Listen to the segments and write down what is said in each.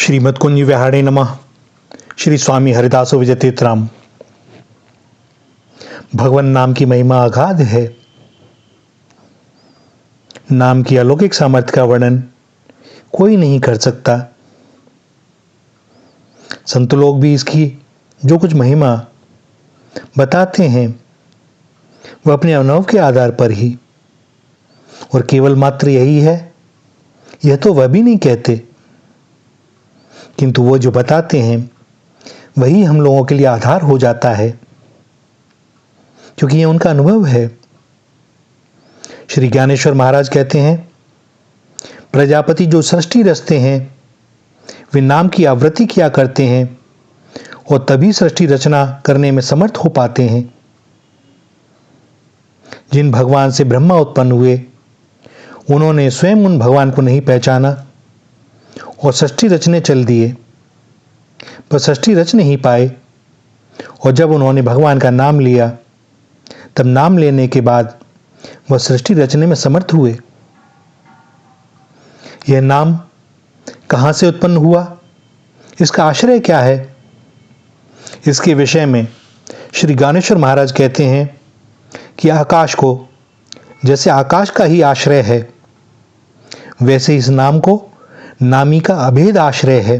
श्रीमद् कुंज विहारे नमः। श्री स्वामी हरिदासो विजय तीर्थराम। भगवान नाम की महिमा अगाध है। नाम की अलौकिक सामर्थ्य का वर्णन कोई नहीं कर सकता। संत लोग भी इसकी जो कुछ महिमा बताते हैं वह अपने अनुभव के आधार पर ही, और केवल मात्र यही है यह तो वह भी नहीं कहते, किंतु वो जो बताते हैं वही हम लोगों के लिए आधार हो जाता है, क्योंकि यह उनका अनुभव है। श्री ज्ञानेश्वर महाराज कहते हैं, प्रजापति जो सृष्टि रचते हैं वे नाम की आवृत्ति किया करते हैं और तभी सृष्टि रचना करने में समर्थ हो पाते हैं। जिन भगवान से ब्रह्मा उत्पन्न हुए उन्होंने स्वयं उन भगवान को नहीं पहचाना और सृष्टि रचने चल दिए, पर सृष्टि रच नहीं पाए। और जब उन्होंने भगवान का नाम लिया तब नाम लेने के बाद वह सृष्टि रचने में समर्थ हुए। यह नाम कहां से उत्पन्न हुआ, इसका आश्रय क्या है, इसके विषय में श्री ज्ञानेश्वर महाराज कहते हैं कि आकाश को जैसे आकाश का ही आश्रय है, वैसे इस नाम को नामी का अभेद आश्रय है।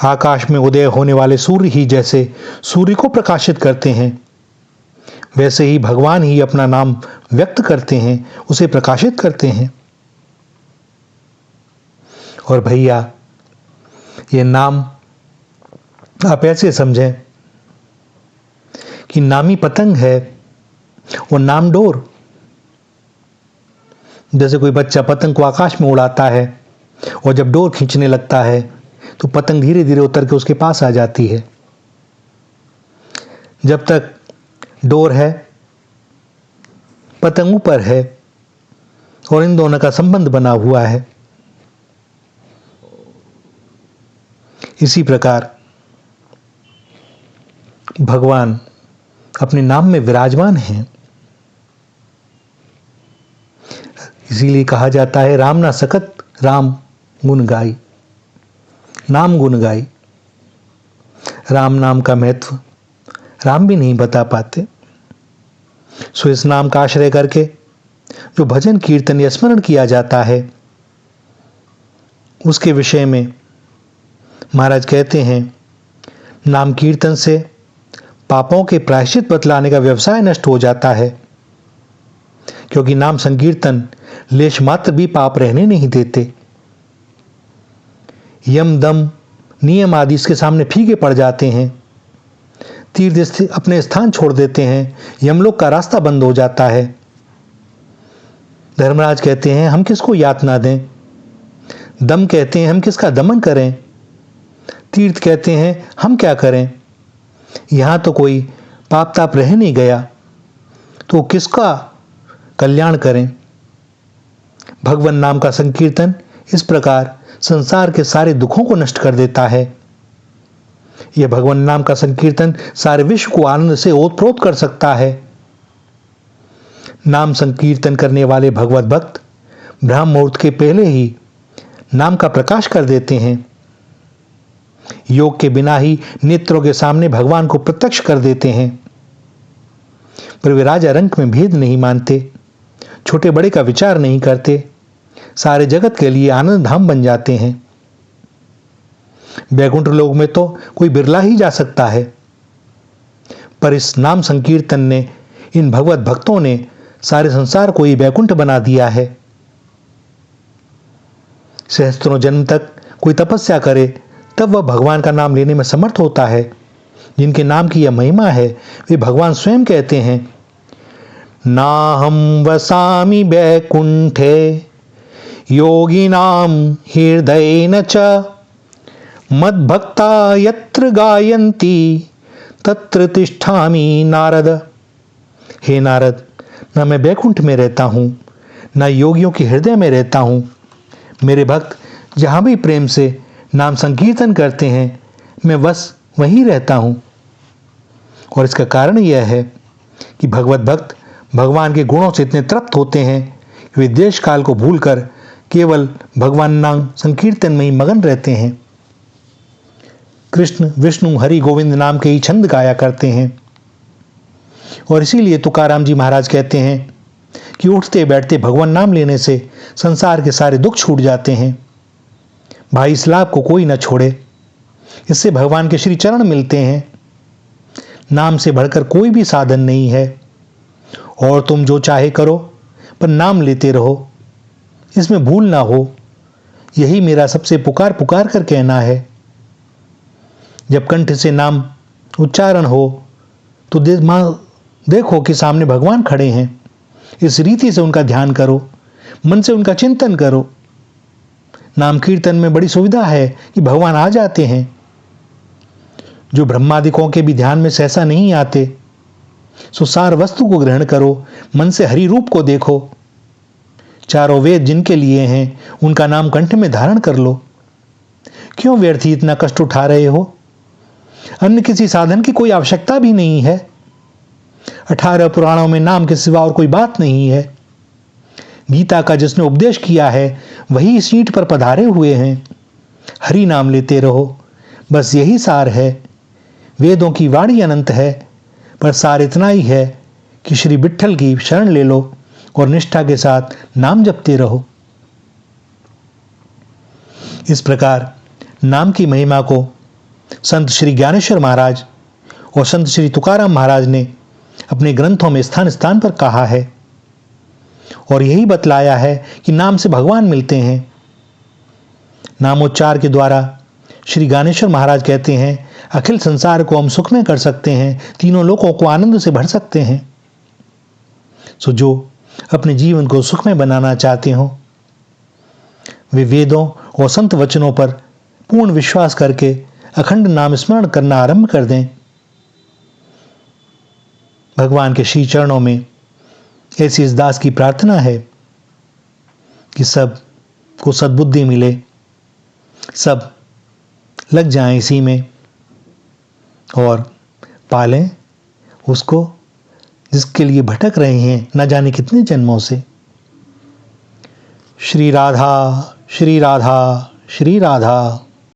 आकाश में उदय होने वाले सूर्य ही जैसे सूर्य को प्रकाशित करते हैं, वैसे ही भगवान ही अपना नाम व्यक्त करते हैं, उसे प्रकाशित करते हैं। और भैया ये नाम आप ऐसे समझें कि नामी पतंग है और नाम डोर। जैसे कोई बच्चा पतंग को आकाश में उड़ाता है और जब डोर खींचने लगता है तो पतंग धीरे धीरे उतर के उसके पास आ जाती है। जब तक डोर है पतंग ऊपर है और इन दोनों का संबंध बना हुआ है। इसी प्रकार भगवान अपने नाम में विराजमान हैं। इसीलिए कहा जाता है, राम ना सकत राम गुण गाई। नाम गुण गाई। राम नाम का महत्व राम भी नहीं बता पाते। सो इस नाम का आश्रय करके जो भजन कीर्तन या स्मरण किया जाता है उसके विषय में महाराज कहते हैं, नाम कीर्तन से पापों के प्रायश्चित बतलाने का व्यवसाय नष्ट हो जाता है, क्योंकि नाम संकीर्तन लेश मात्र भी पाप रहने नहीं देते। यम दम नियम आदि इसके सामने फीके पड़ जाते हैं। तीर्थ अपने स्थान छोड़ देते हैं, यमलोक का रास्ता बंद हो जाता है। धर्मराज कहते हैं, हम किसको यातना दें। दम कहते हैं, हम किसका दमन करें। तीर्थ कहते हैं, हम क्या करें। यहां तो कोई पाप ताप रह नहीं गया तो किसका कल्याण करें। भगवान नाम का संकीर्तन इस प्रकार संसार के सारे दुखों को नष्ट कर देता है। यह भगवान नाम का संकीर्तन सारे विश्व को आनंद से ओतप्रोत कर सकता है। नाम संकीर्तन करने वाले भगवत भक्त ब्रह्म मुहूर्त के पहले ही नाम का प्रकाश कर देते हैं। योग के बिना ही नेत्रों के सामने भगवान को प्रत्यक्ष कर देते हैं। पर वे राजा रंक में भेद नहीं मानते, छोटे बड़े का विचार नहीं करते, सारे जगत के लिए आनंद धाम बन जाते हैं। वैकुंठ लोक में तो कोई बिरला ही जा सकता है, पर इस नाम संकीर्तन ने, इन भगवत भक्तों ने सारे संसार को ही वैकुंठ बना दिया है। सहस्त्रों जन्म तक कोई तपस्या करे तब वह भगवान का नाम लेने में समर्थ होता है। जिनके नाम की यह महिमा है वे भगवान स्वयं कहते हैं, नाहं वसामि वैकुंठे योगिनां हृदयेन च मद्भक्ता यत्र गायन्ति तत्र तिष्ठामि नारद। हे नारद, न मैं वैकुंठ में रहता हूँ न योगियों के हृदय में रहता हूँ। मेरे भक्त जहाँ भी प्रेम से नाम संकीर्तन करते हैं मैं बस वहीं रहता हूँ। और इसका कारण यह है कि भगवत भक्त भगवान के गुणों से इतने तृप्त होते हैं कि वे देश काल को भूलकर केवल भगवान नाम संकीर्तन में ही मगन रहते हैं। कृष्ण, विष्णु, हरि, गोविंद नाम के ही छंद गाया करते हैं। और इसीलिए तुकाराम जी महाराज कहते हैं कि उठते बैठते भगवान नाम लेने से संसार के सारे दुख छूट जाते हैं। भाई, इस लाभ को कोई न छोड़े। इससे भगवान के श्री चरण मिलते हैं। नाम से बढ़कर कोई भी साधन नहीं है। और तुम जो चाहे करो, पर नाम लेते रहो, इसमें भूल ना हो। यही मेरा सबसे पुकार पुकार कर कहना है। जब कंठ से नाम उच्चारण हो तो देखो कि सामने भगवान खड़े हैं। इस रीति से उनका ध्यान करो, मन से उनका चिंतन करो। नाम कीर्तन में बड़ी सुविधा है कि भगवान आ जाते हैं, जो ब्रह्मादिकों के भी ध्यान में सहसा नहीं आते। सो सार वस्तु को ग्रहण करो, मन से हरि रूप को देखो। चारों वेद जिनके लिए हैं, उनका नाम कंठ में धारण कर लो। क्यों व्यर्थ ही इतना कष्ट उठा रहे हो? अन्य किसी साधन की कोई आवश्यकता भी नहीं है। 18 पुराणों में नाम के सिवा और कोई बात नहीं है। गीता का जिसने उपदेश किया है, वही इस ईंट पर पधारे हुए हैं। हरि नाम लेते रहो, बस यही सार है। वेदों की वाणी अनंत है, पर सार इतना ही है कि श्री विट्ठल की शरण ले लो और निष्ठा के साथ नाम जपते रहो। इस प्रकार नाम की महिमा को संत श्री ज्ञानेश्वर महाराज और संत श्री तुकाराम महाराज ने अपने ग्रंथों में स्थान स्थान पर कहा है और यही बतलाया है कि नाम से भगवान मिलते हैं। नामोच्चार के द्वारा श्री ज्ञानेश्वर महाराज कहते हैं, अखिल संसार को हम सुख में कर सकते हैं, तीनों लोकों को आनंद से भर सकते हैं। सो जो अपने जीवन को सुख में बनाना चाहते हो, वे वेदों और संत वचनों पर पूर्ण विश्वास करके अखंड नाम स्मरण करना आरंभ कर दें। भगवान के श्री चरणों में ऐसी इस दास की प्रार्थना है कि सब को सद्बुद्धि मिले, सब लग जाएं इसी में और पालें उसको जिसके लिए भटक रहे हैं न जाने कितने जन्मों से। श्री राधा, श्री राधा, श्री राधा।